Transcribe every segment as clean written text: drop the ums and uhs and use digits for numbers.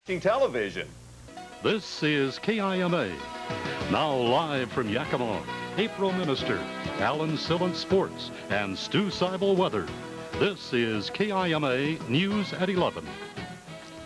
Television. This is KIMA. Now live from Yakama, April Minister, Alan Sillant Sports, and Stu Seibel Weather. This is KIMA News at 11.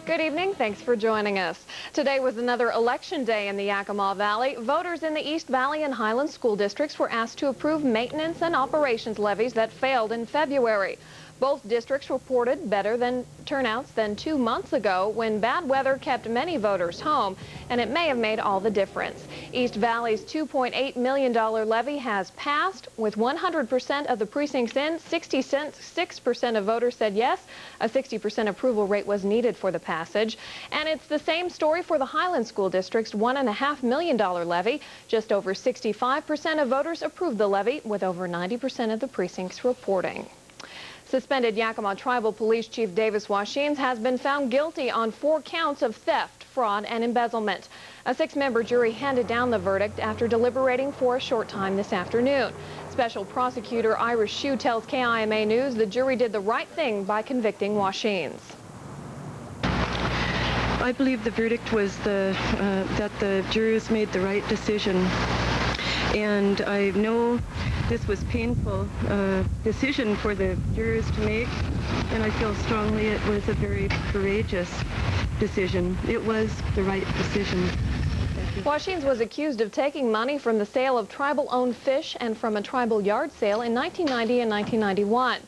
Good evening. Thanks for joining us. Today was another election day in the Yakama Valley. Voters in the East Valley and Highland school districts were asked to approve maintenance and operations levies that failed in February. Both districts reported better turnouts than 2 months ago when bad weather kept many voters home, and it may have made all the difference. East Valley's $2.8 million levy has passed. With 100% of the precincts in, 66% of voters said yes. A 60% approval rate was needed for the passage. And it's the same story for the Highland School District's $1.5 million levy. Just over 65% of voters approved the levy, with over 90% of the precincts reporting. Suspended Yakama Tribal Police Chief David Washines has been found guilty on 4 counts of theft, fraud, and embezzlement. A 6-member jury handed down the verdict after deliberating for a short time this afternoon. Special Prosecutor Irish Shue tells KIMA News the jury did the right thing by convicting Washines. I believe the verdict was that the jurors made the right decision, and I know this was a painful decision for the jurors to make, and I feel strongly it was a very courageous decision. It was the right decision. Washines was accused of taking money from the sale of tribal-owned fish and from a tribal yard sale in 1990 and 1991.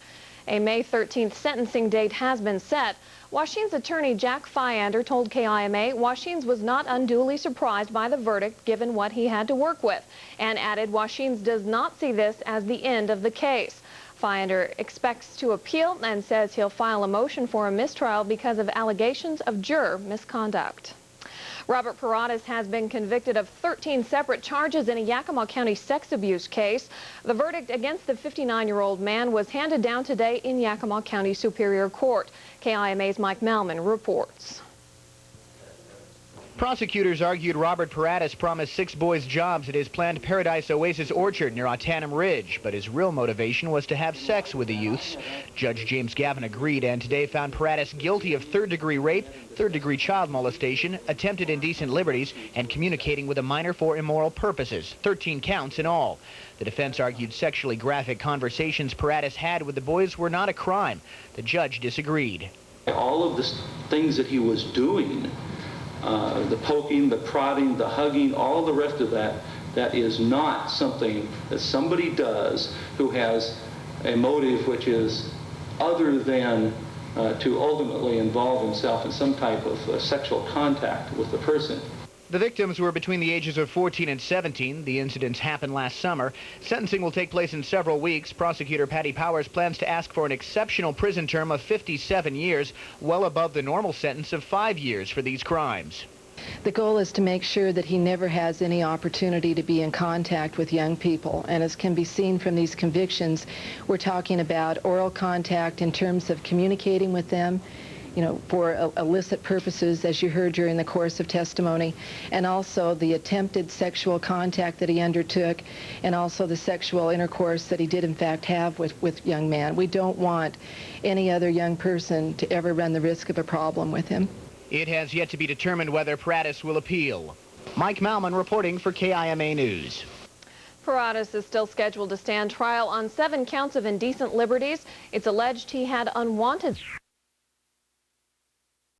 A May 13th sentencing date has been set. Washines' attorney Jack Fyander told KIMA Washines was not unduly surprised by the verdict given what he had to work with, and added Washines does not see this as the end of the case. Fyander expects to appeal and says he'll file a motion for a mistrial because of allegations of juror misconduct. Robert Paradas has been convicted of 13 separate charges in a Yakama County sex abuse case. The verdict against the 59-year-old man was handed down today in Yakama County Superior Court. KIMA's Mike Malman reports. Prosecutors argued Robert Paradas promised 6 boys jobs at his planned Paradise Oasis Orchard near Autanum Ridge, but his real motivation was to have sex with the youths. Judge James Gavin agreed and today found Paradas guilty of 3rd-degree rape, 3rd-degree child molestation, attempted indecent liberties, and communicating with a minor for immoral purposes, 13 counts in all. The defense argued sexually graphic conversations Paradas had with the boys were not a crime. The judge disagreed. All of the things that he was doing, the poking, the prodding, the hugging, all the rest of that, that is not something that somebody does who has a motive which is other than to ultimately involve himself in some type of sexual contact with the person. The victims were between the ages of 14 and 17. The incidents happened last summer. Sentencing will take place in several weeks. Prosecutor Patty Powers plans to ask for an exceptional prison term of 57 years, well above the normal sentence of 5 years for these crimes. The goal is to make sure that he never has any opportunity to be in contact with young people. And as can be seen from these convictions, we're talking about oral contact in terms of communicating with them, for illicit purposes, as you heard during the course of testimony, and also the attempted sexual contact that he undertook, and also the sexual intercourse that he did in fact have with young men. We don't want any other young person to ever run the risk of a problem with him. It has yet to be determined whether Paradas will appeal. Mike Malman reporting for KIMA News. Paradas is still scheduled to stand trial on 7 counts of indecent liberties. It's alleged he had unwanted